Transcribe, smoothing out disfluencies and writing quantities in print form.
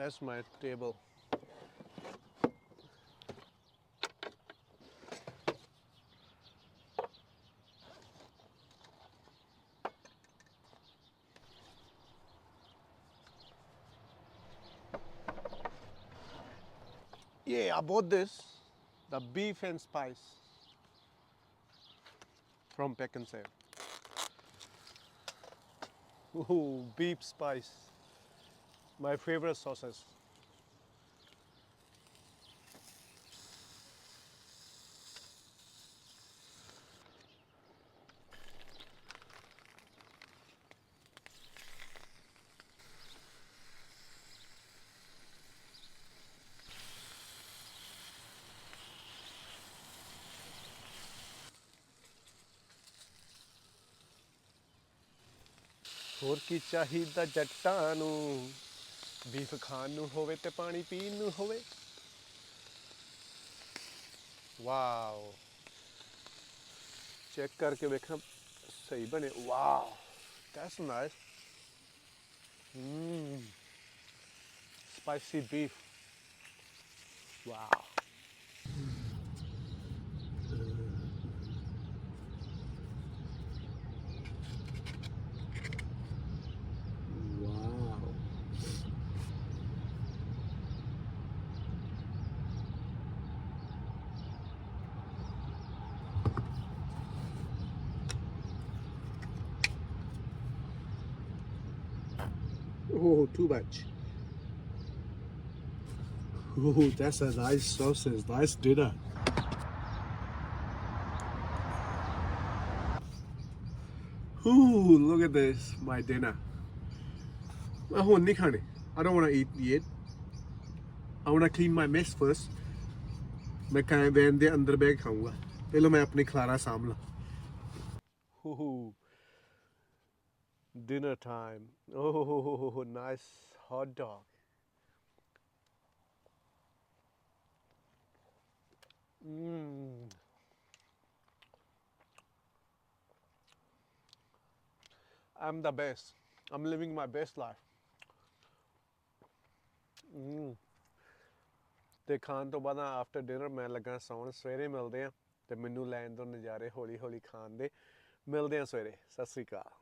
That's my table. Yeah, I bought this, the beef and spice from Pikowai. Ooh, beef spice, my favorite sauces. ਹੋਰ ਕੀ ਚਾਹੀਦਾ ਜੱਟਾਂ ਨੂੰ beef ਖਾਣ ਨੂੰ ਹੋਵੇ ਤੇ ਪਾਣੀ ਪੀਣ ਨੂੰ ਹੋਵੇ ਵਾਓ ਚੈੱਕ ਕਰਕੇ ਵੇਖਣਾ ਸਹੀ ਬਣੇ wow that's nice spicy beef wow Oh, too much. Oh, that's a nice sausage, nice dinner. Ooh, look at this, my dinner. I don't want to eat yet. I want to clean my mess first. मैं कैमरवैन दे अंदर bag खाऊंगा पहले मैं अपनी खलारा सामला dinner time oh nice hot dog I'm the best I'm living my best life ਤੇ ਖਾਣ ਤੋਂ ਬਾਅਦ ਆਫਟਰ ਡਿਨਰ ਮੈਂ ਲੱਗਾ ਸੌਣ ਸਵੇਰੇ ਮਿਲਦੇ ਆ ਤੇ ਮੈਨੂੰ ਲੈਣ ਤੋਂ ਨਜ਼ਾਰੇ ਹੌਲੀ ਹੌਲੀ ਖਾਣ ਦੇ ਮਿਲਦੇ ਆ ਸਵੇਰੇ ਸਤਿ ਸ੍ਰੀ ਅਕਾਲ